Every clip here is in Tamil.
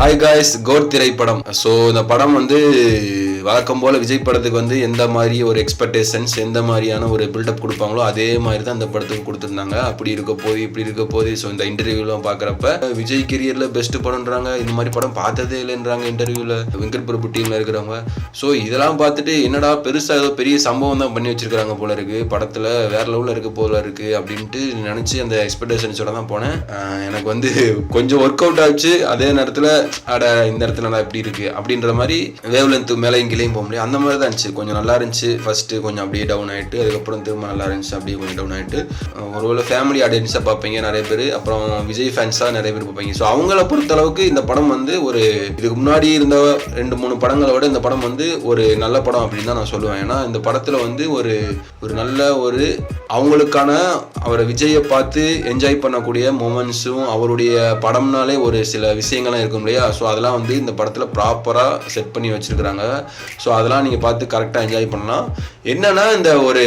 ஹாய் காய்ஸ், கோட் திரைப்படம். ஸோ இந்த படம் வந்து வழக்கம் போல் விஜய் படத்துக்கு வந்து எந்த மாதிரி ஒரு எக்ஸ்பெக்டேஷன்ஸ், எந்த மாதிரியான ஒரு பில்டப் கொடுப்பாங்களோ அதே மாதிரி தான் அந்த படத்துக்கு கொடுத்துருந்தாங்க. அப்படி இருக்க போது இப்படி இருக்க போது. ஸோ இந்த இன்டர்வியூலாம் பார்க்குறப்ப விஜய் கெரியரில் பெஸ்ட் படம்ன்றாங்க, இந்த மாதிரி படம் பார்த்ததே இல்லைன்றாங்க இன்டர்வியூவில் வெங்கட் பிரபு டீமில் இருக்கிறவங்க. ஸோ இதெல்லாம் பார்த்துட்டு என்னடா பெருசாக ஏதோ பெரிய சம்பவம் தான் பண்ணி வச்சிருக்காங்க போல இருக்குது, படத்தில் வேற லெவலில் இருக்க போல இருக்குது அப்படின்ட்டு நினச்சி அந்த எக்ஸ்பெக்டேஷன்ஸோட தான் போனேன். எனக்கு வந்து கொஞ்சம் ஒர்க் அவுட் ஆச்சு. அதே நேரத்தில் இந்த இடத்துல நல்லா எப்படி இருக்கு அப்படின்ற மாதிரி வேவ் லென்த் மேலையும் கீழையும் போக முடியும். அந்த மாதிரி தான் இருந்துச்சு. கொஞ்சம் நல்லா இருந்துச்சு. ஃபர்ஸ்ட் கொஞ்சம் அப்படியே டவுன் ஆயிட்டு, அதுக்கப்புறம் திரும்ப நல்லா இருந்துச்சு, அப்படியே கொஞ்சம் டவுன் ஆயிட்டு. ஒருவேளை ஃபேமிலி ஆடியன்ஸாக பார்ப்பீங்க நிறைய பேர், அப்புறம் விஜய் ஃபேன்ஸாக நிறைய பேர் பார்ப்பீங்க. ஸோ அவங்கள பொறுத்தளவுக்கு இந்த படம் வந்து ஒரு இதுக்கு முன்னாடி இருந்த 2-3 படங்களை விட இந்த படம் வந்து ஒரு நல்ல படம் அப்படின்னு தான் நான் சொல்லுவேன். ஏன்னா இந்த படத்தில் வந்து ஒரு நல்ல ஒரு அவங்களுக்கான அவரை விஜயை பார்த்து என்ஜாய் பண்ணக்கூடிய மொமெண்ட்ஸும், அவருடைய படம்னாலே ஒரு சில விஷயங்கள்லாம் இருக்கும் இல்லையா. ஸோ அதெல்லாம் வந்து இந்த படத்தில் ப்ராப்பராக செட் பண்ணி வச்சுருக்குறாங்க. ஸோ அதெல்லாம் நீங்கள் பார்த்து கரெக்டாக என்ஜாய் பண்ணலாம். என்னென்னா இந்த ஒரு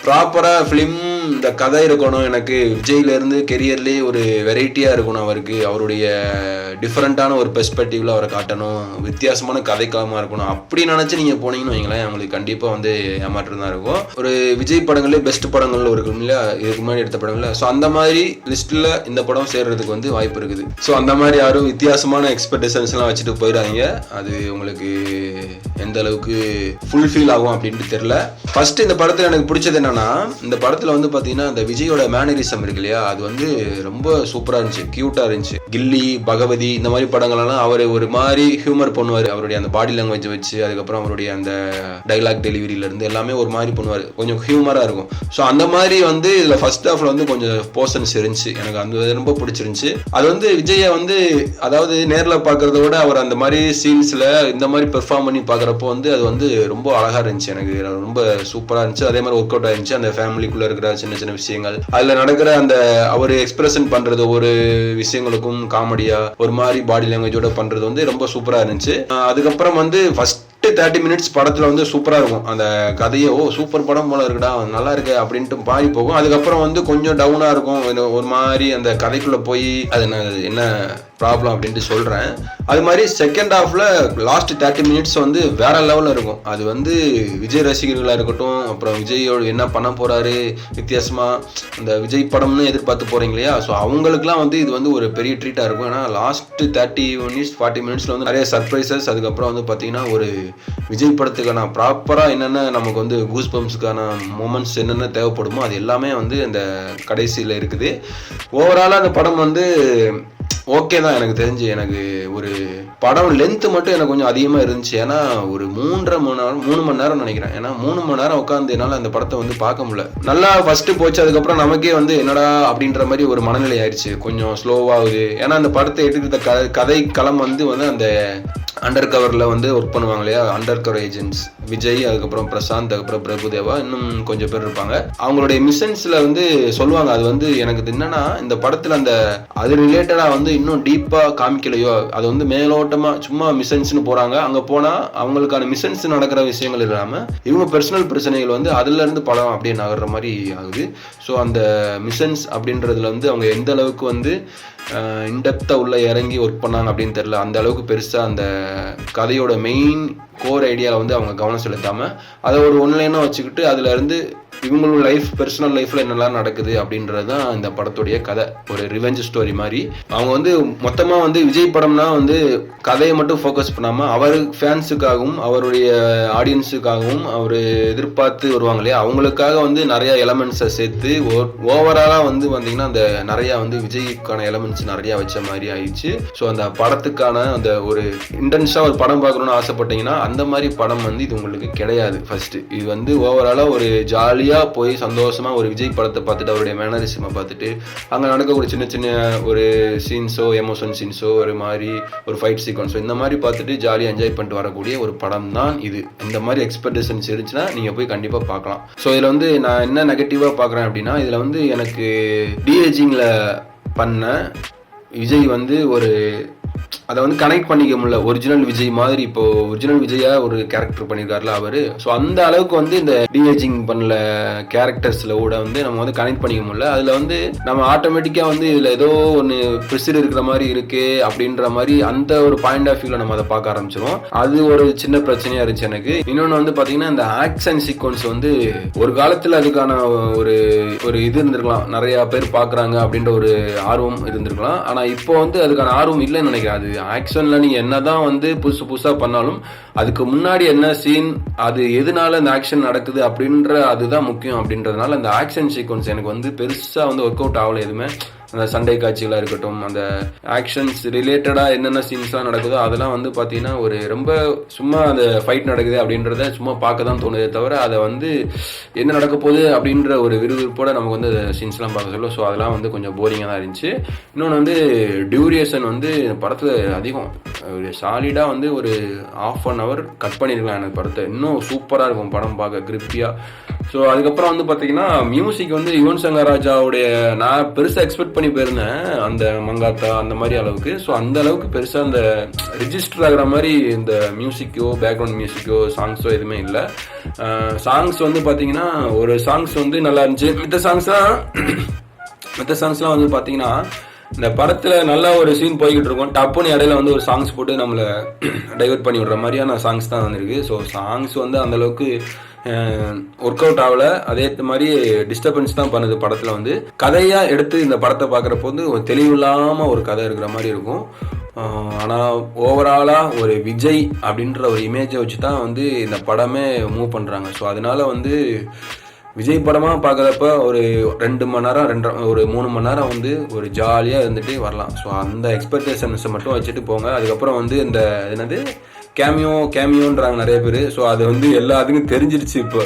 ப்ராப்பராக ஃபிலிம் இந்த கதை இருக்கணும். எனக்கு விஜயிலேருந்து கெரியர்லேயே ஒரு வெரைட்டியாக இருக்கணும். அவருடைய டிஃப்ரெண்ட்டான ஒரு பெர்ஸ்பெக்டிவில் அவரை காட்டணும், வித்தியாசமான கதைக்களமாக இருக்கணும். அப்படி நினச்சி நீங்கள் போனீங்கன்னு வைங்களேன், அவங்களுக்கு கண்டிப்பாக வந்து ஏமாற்றம் தான் இருக்கும். ஒரு விஜய் படங்களே பெஸ்ட் படங்கள் இருக்கும் இல்லையா, இதுக்கு முன்னாடி எடுத்த படங்கள். ஸோ அந்த மாதிரி லிஸ்ட்டில் இந்த படம் சேர்றதுக்கு வந்து வாய்ப்பு இருக்குது. ஸோ அந்த மாதிரி யாரும் வித்தியாசமான எக்ஸ்பெக்டேஷன்ஸ்லாம் வச்சுட்டு போயிடாதீங்க. அது உங்களுக்கு எந்த அளவுக்கு ஃபுல்ஃபில் ஆகும் அப்படின்ட்டு தெரியல. ஃபர்ஸ்ட் இந்த படத்தில் எனக்கு பிடிச்சது என்னன்னா, இந்த படத்தில் வந்து பார்த்தீங்கன்னா இந்த விஜயோட மேனரிசம் இருக்கு இல்லையா, அது வந்து ரொம்ப சூப்பராக இருந்துச்சு, கியூட்டாக இருந்துச்சு. கில்லி, பகவதி இந்த மாதிரி படங்கள்லாம் அவர் ஒரு மாதிரி ஹியூமர் பண்ணுவார். அவருடைய அந்த பாடி லாங்குவேஜ் வச்சு, அதுக்கப்புறம் அவருடைய அந்த டைலாக் டெலிவரியிலேருந்து எல்லாமே ஒரு மாதிரி பண்ணுவார், கொஞ்சம் ஹியூமராக இருக்கும். ஸோ அந்த மாதிரி வந்து இதில் ஃபர்ஸ்ட் ஹாஃபில் வந்து கொஞ்சம் போர்ஷன்ஸ் இருந்துச்சு, எனக்கு அந்த ரொம்ப பிடிச்சிருந்துச்சு. அது வந்து விஜயை வந்து அதாவது நேரில் பார்க்குறத விட அவர் அந்த மாதிரி சீன்ஸில் இந்த மாதிரி பெர்ஃபார்ம் பண்ணி பார்க்குறப்போ வந்து அது வந்து ரொம்ப அழகாக இருந்துச்சு, எனக்கு ரொம்ப சூப்பராக இருந்துச்சு. அதே மாதிரி ஒர்க் அவுட் ஆயிருந்துச்சு. அந்த ஃபேமிலிக்குள்ளே இருக்கிற சின்ன சின்ன விஷயங்கள், அதில் நடக்கிற அந்த அவர் எக்ஸ்பிரஷன் பண்ணுறது ஒவ்வொரு விஷயங்களுக்கும் காமெடியாக ஒரு மாதிரி பாடி லாங்குவேஜோட பண்ணுறது வந்து ரொம்ப சூப்பராக இருந்துச்சு. அதுக்கப்புறம் வந்து ஃபர்ஸ்ட் 30 minutes படத்தில் வந்து சூப்பராக இருக்கும். அந்த கதையை சூப்பர் படம் போல இருக்குடா, நல்லா இருக்கு அப்படின்ட்டு பாடி போகும். அதுக்கப்புறம் வந்து கொஞ்சம் டவுனாக இருக்கும், ஒரு மாதிரி அந்த கதைக்குள்ளே போய் அது என்ன ப்ராப்ளம் அப்படின்ட்டு சொல்கிறேன். அது மாதிரி செகண்ட் ஹாஃபில் லாஸ்ட் 30 minutes வந்து வேற லெவலில் இருக்கும். அது வந்து விஜய் ரசிகர்களாக இருக்கட்டும், அப்புறம் விஜயோட என்ன பண்ண போகிறாரு வித்தியாசமாக அந்த விஜய் படம்னு எதிர்பார்த்து போகிறீங்க இல்லையா, ஸோ அவங்களுக்குலாம் வந்து இது வந்து ஒரு பெரிய ட்ரீட்டாக இருக்கும். ஏன்னா லாஸ்ட் 30 minutes 40 minutesல வந்து நிறைய சர்ப்ரைசஸ், அதுக்கப்புறம் வந்து பார்த்தீங்கன்னா ஒரு விஜய் படத்துக்கான ப்ராப்பராக என்னென்ன நமக்கு வந்து கூஸ் பம்ப்ஸுக்கான மொமெண்ட்ஸ் என்னென்ன தேவைப்படுமோ அது எல்லாமே வந்து அந்த கடைசியில் இருக்குது. ஓவராலாக அந்த படம் வந்து ஓகே தான் எனக்கு தெரிஞ்சு. எனக்கு ஒரு படம் லென்த்து மட்டும் எனக்கு கொஞ்சம் அதிகமாக இருந்துச்சு. ஏன்னா ஒரு 3 மணி நேரம் நினைக்கிறேன். ஏன்னா 3 மணி நேரம் உட்காந்து என்னால் அந்த படத்தை வந்து பார்க்க முடியல. நல்லா ஃபர்ஸ்ட் போச்சு, அதுக்கப்புறம் நமக்கே வந்து என்னடா அப்படின்ற மாதிரி ஒரு மனநிலை ஆயிடுச்சு, கொஞ்சம் ஸ்லோவாகுது. ஏன்னா அந்த படத்தை எடுத்துக்கிட்ட கதை களம் வந்து அந்த அண்டர் கவரில் வந்து ஒர்க் பண்ணுவாங்க இல்லையா, அண்டர் கவர் ஏஜென்ட்ஸ் விஜய், அதுக்கப்புறம் பிரசாந்த், அதுக்கப்புறம் பிரபுதேவா, இன்னும் கொஞ்சம் பேர் இருப்பாங்க. அவங்களுடைய மிஷன்ஸில் வந்து சொல்லுவாங்க. அது வந்து எனக்கு என்னன்னா, இந்த படத்தில் அந்த அது ரிலேட்டடாக வந்து இன்னும் டீப்பாக காமிக்கலையோ, அது வந்து மேலோட்டமாக சும்மா மிஷன்ஸ்னு போகிறாங்க. அங்கே போனால் அவங்களுக்கான மிஷன்ஸ் நடக்கிற விஷயங்கள் இல்லாமல் இவங்க பர்சனல் பிரச்சனைகள் வந்து அதுலேருந்து படம் அப்படியே நகர்ற மாதிரி ஆகுது. ஸோ அந்த மிஷன்ஸ் அப்படின்றதுல வந்து அவங்க எந்த அளவுக்கு வந்து இன்டெப்த்தாக உள்ள இறங்கி ஒர்க் பண்ணாங்க அப்படின்னு தெரியல. அந்த அளவுக்கு பெருசாக அந்த கதையோட மெயின் கோர் ஐடியாவில் வந்து அவங்க கவனம் செலுத்தாமல் அதை ஒரு ஒன்லைனாக வச்சுக்கிட்டு அதில் இருந்து இவங்களோட பர்சனல் லைஃப்பில் என்னெல்லாம் நடக்குது அப்படின்றது தான் இந்த படத்துடைய கதை. ஒரு ரிவெஞ்ச் ஸ்டோரி மாதிரி. அவங்க வந்து மொத்தமாக வந்து விஜய் படம்னா வந்து கதையை மட்டும் ஃபோக்கஸ் பண்ணாமல் அவர் ஃபேன்ஸுக்காகவும் அவருடைய ஆடியன்ஸுக்காகவும் அவர் எதிர்பார்த்து வருவாங்க இல்லையா, அவங்களுக்காக வந்து நிறையா எலமெண்ட்ஸை சேர்த்து ஓவராலாக வந்து பார்த்தீங்கன்னா அந்த நிறையா வந்து விஜய்க்கான எலமெண்ட்ஸ் நிறையா வச்ச மாதிரி ஆயிடுச்சு. ஸோ அந்த படத்துக்கான அந்த ஒரு இன்டென்ஸாக ஒரு படம் பார்க்கணுன்னு ஆசைப்பட்டீங்கன்னா அந்த மாதிரி படம் வந்து இது உங்களுக்கு கிடையாது. ஃபர்ஸ்ட் இது வந்து ஓவராலாக ஒரு ஜாலியாக போய் சந்தோஷமா ஒரு விஜய் படத்தை பார்த்துட்டு அவருடைய மேனரிசமை பார்த்துட்டு அங்கே நடக்கக்கூடிய சின்ன சின்ன ஒரு சீன்ஸோ எமோஷன் சீன்ஸோ ஒரு மாதிரி ஒரு ஃபைட் சீக்வன்ஸோ இந்த மாதிரி பார்த்துட்டு ஜாலியாக என்ஜாய் பண்ணிட்டு வரக்கூடிய ஒரு படம் தான் இது. இந்த மாதிரி எக்ஸ்பெக்டேஷன்ஸ் இருந்துச்சுன்னா நீங்கள் போய் கண்டிப்பாக பார்க்கலாம். ஸோ இதில் வந்து நான் என்ன நெகட்டிவாக பார்க்குறேன் அப்படின்னா, இதில் வந்து எனக்கு டிஏஜிங்கில் பண்ண விஜய் வந்து ஒரு அதை வந்து கனெக்ட் பண்ணிக்க முடியல. ஒரிஜினல் விஜய் மாதிரி இப்போ ஒரிஜினல் விஜயா ஒரு கேரக்டர் பண்ணியிருக்காருல அவரு. ஸோ அந்த அளவுக்கு வந்து இந்த டிஏஜிங் பண்ணல கேரக்டர்ஸ்ல கூட வந்து நம்ம வந்து கனெக்ட் பண்ணிக்க முடியல. அதுல வந்து நம்ம ஆட்டோமேட்டிக்கா வந்து இதுல ஏதோ ஒன்று ப்ரெஷர் இருக்கிற மாதிரி இருக்கு அப்படின்ற மாதிரி அந்த ஒரு பாயிண்ட் ஆஃப் வியூல நம்ம அதை பார்க்க ஆரம்பிச்சிடும். அது ஒரு சின்ன பிரச்சனையா இருந்துச்சு எனக்கு. இன்னொன்று வந்து பாத்தீங்கன்னா இந்த ஆக்ஷன் சீக்வன்ஸ் வந்து ஒரு காலத்துல அதுக்கான ஒரு ஒரு இது இருந்திருக்கலாம், நிறைய பேர் பாக்குறாங்க அப்படின்ற ஒரு ஆர்வம் இருந்திருக்கலாம். ஆனா இப்போ வந்து அதுக்கான ஆர்வம் இல்லைன்னு நினைக்கிறேன். அது ஆக்ஷன்ல நீங்க என்னதான் வந்து புதுசு புதுசா பண்ணாலும் அதுக்கு முன்னாடி என்ன சீன், அது எதனால இந்த ஆக்ஷன் நடக்குது அப்படின்ற அதுதான் முக்கியம். அப்படின்றதுனால அந்த ஆக்ஷன் சீக்வன்ஸ் எனக்கு வந்து பெருசா வந்து ஒர்க் அவுட் ஆகல எதுவுமே. அந்த சண்டை காட்சிகளாக இருக்கட்டும், அந்த ஆக்ஷன்ஸ் ரிலேட்டடாக என்னென்ன சீன்ஸ்லாம் நடக்குதோ அதெல்லாம் வந்து பார்த்தீங்கன்னா ஒரு ரொம்ப சும்மா அந்த ஃபைட் நடக்குது அப்படின்றத சும்மா பார்க்க தான் தோணுதே தவிர அதை வந்து என்ன நடக்க போகுது அப்படின்ற ஒரு விறுவிறுப்போடு நமக்கு வந்து சீன்ஸ்லாம் பார்க்க சொல்லும். ஸோ அதெல்லாம் வந்து கொஞ்சம் போரிங்காக தான் இருந்துச்சு. இன்னொன்று வந்து டியூரேஷன் வந்து படத்தில் அதிகம், ஒரு சாலிடாக வந்து ஒரு 1/2 hour கட் பண்ணியிருக்கலாம் எனக்கு படத்தை. இன்னும் சூப்பராக இருக்கும் படம் பார்க்க கிரிப்பியாக. ஸோ அதுக்கப்புறம் வந்து பார்த்தீங்கன்னா மியூசிக் வந்து யுவன் சங்கர் ராஜாவுடைய நான் பெருசாக எக்ஸ்பெக்ட் பண்ணி போயிருந்தேன் அந்த மங்காத்தா அந்த மாதிரி அளவுக்கு. ஸோ அந்த அளவுக்கு பெருசாக அந்த ரிஜிஸ்டர் ஆகிற மாதிரி இந்த மியூசிக்கோ பேக்ரவுண்ட் மியூசிக்கோ சாங்ஸோ எதுவுமே இல்லை. சாங்ஸ் வந்து பார்த்தீங்கன்னா ஒரு சாங்ஸ் வந்து நல்லா இருந்துச்சு. மற்ற சாங்ஸ்லாம் வந்து பார்த்தீங்கன்னா இந்த படத்தில் நல்லா ஒரு சீன் போய்கிட்டு இருக்கும், டப்புன்னு இடையில வந்து ஒரு சாங்ஸ் போட்டு நம்மளை டைவர்ட் பண்ணி விடுற மாதிரியான சாங்ஸ் தான் வந்துருக்கு. ஸோ சாங்ஸ் வந்து அந்தளவுக்கு ஒர்க் அவுட் ஆகல. அதே மாதிரி டிஸ்டர்பன்ஸ் தான் பண்ணுது படத்தில். வந்து கதையாக எடுத்து இந்த படத்தை பார்க்குறப்போ வந்து ஒரு தெளிவில்லாமல் ஒரு கதை இருக்கிற மாதிரி இருக்கும். ஆனால் ஓவராலாக ஒரு விஜய் அப்படின்ற ஒரு இமேஜை வச்சு தான் வந்து இந்த படமே மூவ் பண்ணுறாங்க. ஸோ அதனால வந்து விஜய் படமாக பார்க்குறப்ப ஒரு 2 மணி நேரம் ஒரு 3 மணி நேரம் வந்து ஒரு ஜாலியாக இருந்துட்டு வரலாம். ஸோ அந்த எக்ஸ்பெக்டேஷன்ஸை மட்டும் வச்சுட்டு போங்க. அதுக்கப்புறம் வந்து இந்த என்னது கேமியோன்றாங்க நிறைய பேர். ஸோ அது வந்து எல்லாத்துக்கும் தெரிஞ்சிருச்சு இப்போ.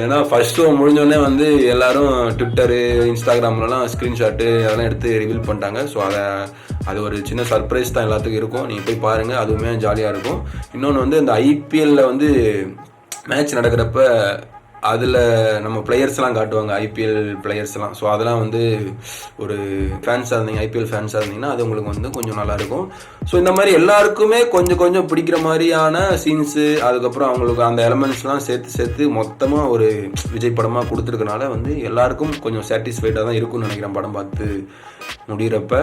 ஏன்னா ஃபர்ஸ்ட் ஷோ முடிஞ்சோடனே வந்து எல்லாரும் ட்விட்டரு இன்ஸ்டாகிராம்லலாம் ஸ்க்ரீன்ஷாட்டு அதெல்லாம் எடுத்து ரிவீல் பண்ணிட்டாங்க. ஸோ அது ஒரு சின்ன சர்ப்ரைஸ் தான் எல்லாத்துக்கும் இருக்கும். நீங்கள் போய் பாருங்கள், அதுவுமே ஜாலியாக இருக்கும். இன்னொன்று வந்து இந்த ஐபிஎல்ல வந்து மேட்ச் நடக்கிறப்ப அதில் நம்ம பிளேயர்ஸ்லாம் காட்டுவாங்க, ஐபிஎல் பிளேயர்ஸ்லாம். ஸோ அதெல்லாம் வந்து ஒரு ஃபேன்ஸாக இருந்தீங்க, ஐபிஎல் ஃபேன்ஸாக இருந்தீங்கன்னா அது உங்களுக்கு வந்து கொஞ்சம் நல்லாயிருக்கும். ஸோ இந்த மாதிரி எல்லாருக்குமே கொஞ்சம் பிடிக்கிற மாதிரியான சீன்ஸு, அதுக்கப்புறம் அவங்களுக்கு அந்த எலமெண்ட்ஸ்லாம் சேர்த்து மொத்தமாக ஒரு விஜய் படமாக கொடுத்துருக்கனால வந்து எல்லாருக்கும் கொஞ்சம் சாட்டிஸ்ஃபைடாக தான் இருக்கும்னு நினைக்கிறேன் படம் பார்த்து முடிகிறப்ப.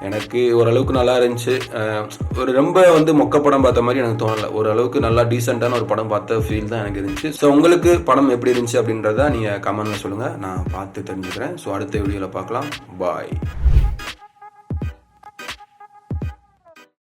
எனக்கு ஓரளவுக்கு நல்லா இருந்துச்சு. ஒரு ரொம்ப வந்து மொக்க படம் பார்த்த மாதிரி எனக்கு தோணலை. ஓரளவுக்கு நல்லா டீசெண்டான ஒரு படம் பார்த்த ஃபீல் தான் எனக்கு இருந்துச்சு. ஸோ உங்களுக்கு படம் எப்படி இருந்துச்சு அப்படின்றத நீங்கள் கமெண்ட்ல சொல்லுங்கள், நான் பார்த்து தெரிஞ்சுக்கிறேன். ஸோ அடுத்த வீடியோவில் பார்க்கலாம். பாய்.